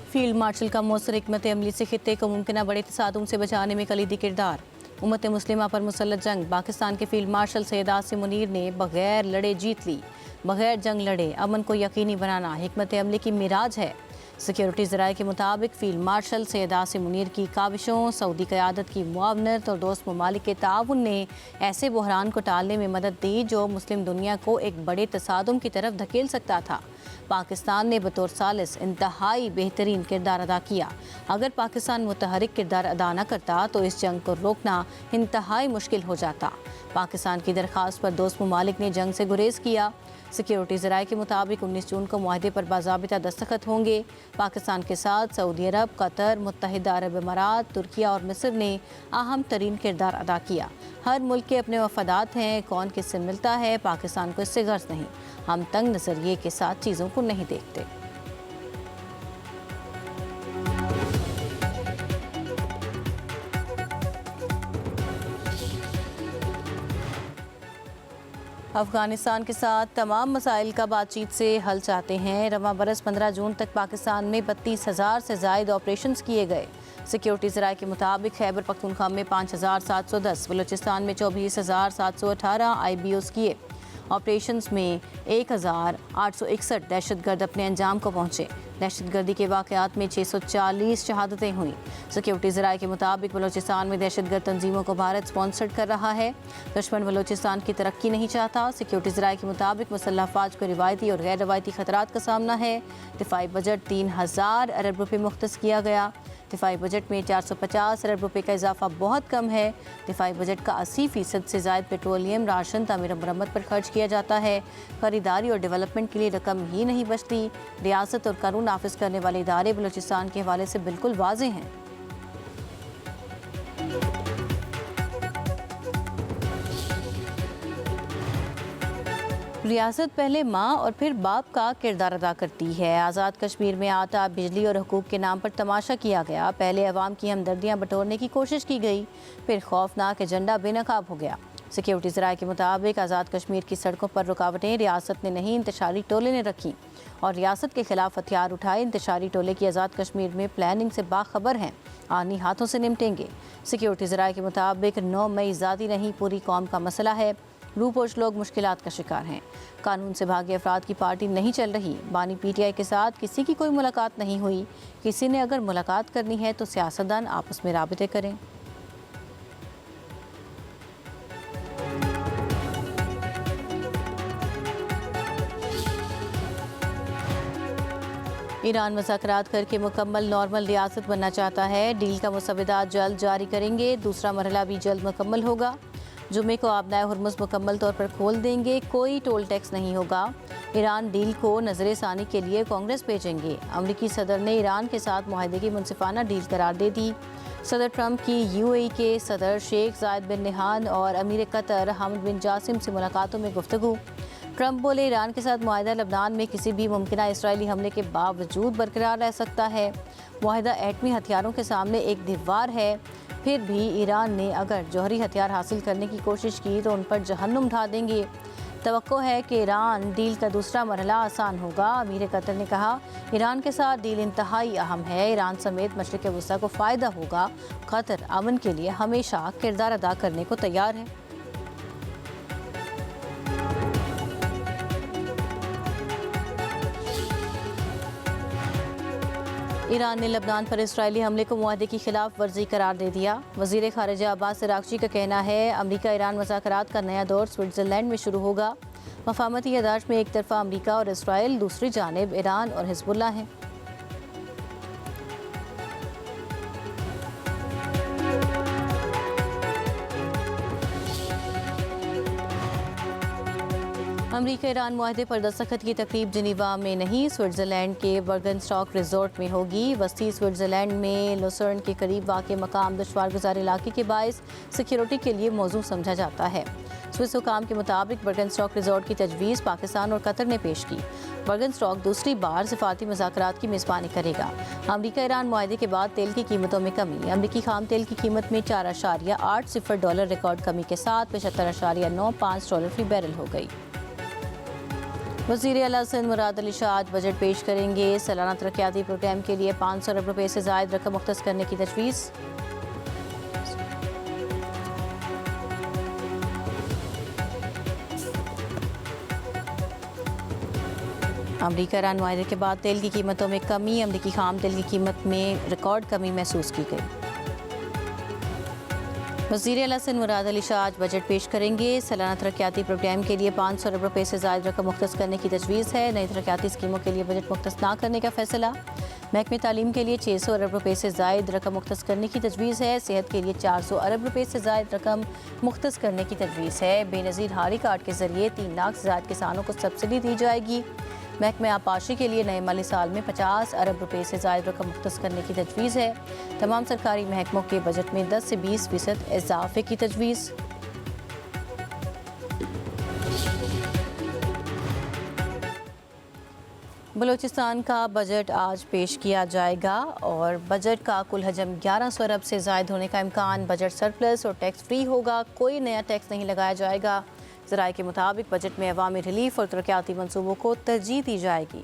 Field marshal का मौसर हिकमत अमली से खित्ते को मुमकिन बड़े तसादुम से बचाने में कलीदी किरदार। उम्मत मुस्लिमा पर मुसल्लत जंग। पाकिस्तान के फील्ड मार्शल सैयद आसिम मुनीर ने बगैर लड़े जीत ली। बगैर जंग लड़े अमन को यकीनी बनाना हिकमत अमली की मिराज है। सिक्योरिटी ज़राए के मुताबिक फील्ड मार्शल सैयद आसिम मुनीर की काविशों, सऊदी क़यादत की मुआवनत और दोस्त ममालिक के ताउन ने ऐसे बहरान को टालने में मदद दी जो मुस्लिम दुनिया को एक बड़े तसादुम की तरफ धकेल सकता था। पाकिस्तान ने बतौर सालिस इंतहाई बेहतरीन किरदार अदा किया। अगर पाकिस्तान मुतहरिक किरदार अदा न करता तो इस जंग को रोकना इंतहाई मुश्किल हो जाता। पाकिस्तान की दरख्वास्त पर दोस्त ममालिक ने जंग से गुरेज किया। सिक्योरिटी ज़राए के मुताबिक 19 जून को मुआहदे पर बाज़ाबिता दस्तखत होंगे। पाकिस्तान के साथ सऊदी अरब, कतर, मुत्तहिदा अरब अमारात, तुर्किया और मिस्र ने अहम तरीन किरदार अदा किया। हर मुल्क के अपने वफादात हैं, कौन किससे मिलता है, पाकिस्तान को इससे गर्ज नहीं। हम तंग नज़रिए के साथ चीज़ों को नहीं देखते। अफगानिस्तान के साथ तमाम मसाइल का बातचीत से हल चाहते हैं। रवां बरस 15 जून तक पाकिस्तान में 32,000 से ज़ायद ऑपरेशंस किए गए। सिक्योरिटी ज़राए के मुताबिक खैबर पख्तूनख्वा में 5,710, बलूचिस्तान में 24,718 IBOs किए। ऑपरेशंस में 1,861 दहशतगर्द अपने अंजाम को पहुँचे। दहशतगर्दी के वाक़यात में 640 शहादतें हुई। सिक्योरिटी ज़राए के मुताबिक बलूचिस्तान में दहशतगर्द तंजीमों को भारत स्पॉन्सर्ड कर रहा है। दुश्मन बलूचिस्तान की तरक्की नहीं चाहता। सिक्योरिटी ज़राए के मुताबिक मुसल्लह अफवाज को रिवायती और गैर रवायती खतरात का सामना है। दिफाई बजट 3,000 अरब रुपये मुख्तस किया गया। दिफाई बजट में 450 अरब रुपये का इजाफा बहुत कम है। दिफाई बजट का 80% से ज़ायद पेट्रोलियम, राशन, तामीर और मरम्मत पर खर्च किया जाता है। खरीदारी और डेवलपमेंट के लिए रकम ही नहीं बचती। रियासत और कानून नाफिज करने वाले इदारे बलूचिस्तान के हवाले से बिल्कुल वाज़ेह हैं। रियासत पहले माँ और फिर बाप का किरदार अदा करती है। आज़ाद कश्मीर में आटा, बिजली और हुकूक के नाम पर तमाशा किया गया। पहले अवाम की हमदर्दियाँ बटोरने की कोशिश की गई, फिर खौफनाक एजेंडा बेनकाब हो गया। सिक्योरिटी ज़राए के मुताबिक आज़ाद कश्मीर की सड़कों पर रुकावटें रियासत ने नहीं, इंतशारी टोले ने रखी और रियासत के खिलाफ हथियार उठाए। इंतशारी टोले की आज़ाद कश्मीर में प्लानिंग से बाखबर हैं, आनी हाथों से निपटेंगे। सिक्योरिटी ज़राए के मुताबिक 9 मई ज़ाती नहीं पूरी कौम का मसला है। रूपोश लोग मुश्किलात का शिकार हैं। कानून से भागे अफराद की पार्टी नहीं चल रही। बानी PTI के साथ किसी की कोई मुलाकात नहीं हुई। किसी ने अगर मुलाकात करनी है तो सियासतदान आपस में राबिते करें। ईरान मुज़ाकरात करके मुकम्मल नॉर्मल रियासत बनना चाहता है। डील का मुसव्वदा जल्द जारी करेंगे। दूसरा मरहला भी जल्द मुकम्मल होगा। जुमे को आबनाए हुर्मुज़ मुकम्मल तौर पर खोल देंगे। कोई टोल टैक्स नहीं होगा। ईरान डील को नज़र-ए-सानी के लिए कांग्रेस भेजेंगे। अमरीकी सदर ने ईरान के साथ मुआहदे की मुनसिफाना डील करार दे दी। सदर ट्रंप की UAE के सदर शेख जायद बिन नहान और अमीर कतर हमद बिन जासिम से मुलाकातों में गुफ्तगू। ट्रंप बोले ईरान के साथ मुआहदा लबनान में किसी भी मुमकिना इसराइली हमले के बावजूद बरकरार रह सकता है। मुआहदा एटमी हथियारों के सामने एक दीवार है। फिर भी ईरान ने अगर जौहरी हथियार हासिल करने की कोशिश की तो उन पर जहन्नुम ढा देंगे। तवक्को है कि ईरान डील का दूसरा मरहला आसान होगा। अमीर कतर ने कहा, ईरान के साथ डील इंतहाई अहम है। ईरान समेत मशरिक़ वस्ता को फ़ायदा होगा। कतर अमन के लिए हमेशा किरदार अदा करने को तैयार है। ईरान ने लबनान पर इसराइली हमले को मुआहदे की खिलाफ वर्जी करार दे दिया। वज़ीर ख़ारिजा अब्बास अराग़ची का कहना है, अमरीका ईरान मुज़ाकरात का नया दौर स्विट्ज़रलैंड में शुरू होगा। मफ़ाहमती यादाश्त में एक तरफ़ा अमरीका और इसराइल, दूसरी जानिब ईरान और हिज़्बुल्लाह हैं। अमरीका ईरान मुआहदे पर दस्तखत की तकरीब जिनीवा में नहीं, स्विट्ज़रलैंड के बर्गनस्टॉक रिजॉर्ट में होगी। वस्ती स्विट्ज़रलैंड में लुसर्न के करीब वाक़ मकाम दुश्वार गुज़ार इलाके के बायस सिक्योरिटी के लिए मौजू समझा जाता है। स्विस हुकाम के मुताबिक बर्गनस्टॉक रिजॉर्ट की तजवीज़ पाकिस्तान और कतर ने पेश की। बर्गनस्टॉक दूसरी बार सिफाती मुज़ाकरात की मेज़बानी करेगा। अमरीका ईरान मुआहदे के बाद तेल की कीमतों में कमी। अमरीकी खाम तेल की कीमत में $4.80 रिकॉर्ड कमी के साथ $75.95 फी बैरल हो गई। वज़ीर आला सिंध मुराद अली शाह आज बजट पेश करेंगे। सालाना तरक्याती प्रोग्राम के लिए 500 अरब रुपये से ज़ायद रकम मुख्तस करने की तजवीज़। अमरीका ईरान मुआहदे के बाद तेल की कीमतों में कमी। अमरीकी खाम तेल की कीमत में रिकॉर्ड कमी महसूस की गई। वज़ीर आला सिंध मुराद अली शाह आज बजट पेश करेंगे। सालाना तरक्याती प्रोग्राम के लिए 500 अरब रुपये से ज़ायद रकम मुख्तस करने की तजवीज़ है। नई तरक्याती स्कीमों के लिए बजट मुख्तस ना करने का फैसला। महकमे तालीम के लिए 600 अरब रुपये से ज़ायद रकम मुख्तस करने की तजवीज़ है। सेहत के लिए 400 अरब रुपये से ज़ायद रकम मुख्तस करने की तजवीज़ है। बेनज़ीर हारी कार्ड के ज़रिए 3 लाख से ज़ायद किसानों को सब्सिडी दी जाएगी। महकमे आबपाशी के लिए नए माली साल में 50 अरब रुपये से ज़ायद रकम मुख्तस करने की तजवीज़ है। तमाम सरकारी महकमों के बजट में 10 से 20% इजाफे की तजवीज़। बलूचिस्तान का बजट आज पेश किया जाएगा और बजट का कुल हजम 1100 अरब से ज़ायद होने का इम्कान। बजट सरप्लस और टैक्स फ्री होगा, कोई नया टैक्स नहीं लगाया जाएगा। ज़राए के मुताबिक बजट में अवामी रिलीफ और तरक्याती मंसूबों को तरजीह दी जाएगी।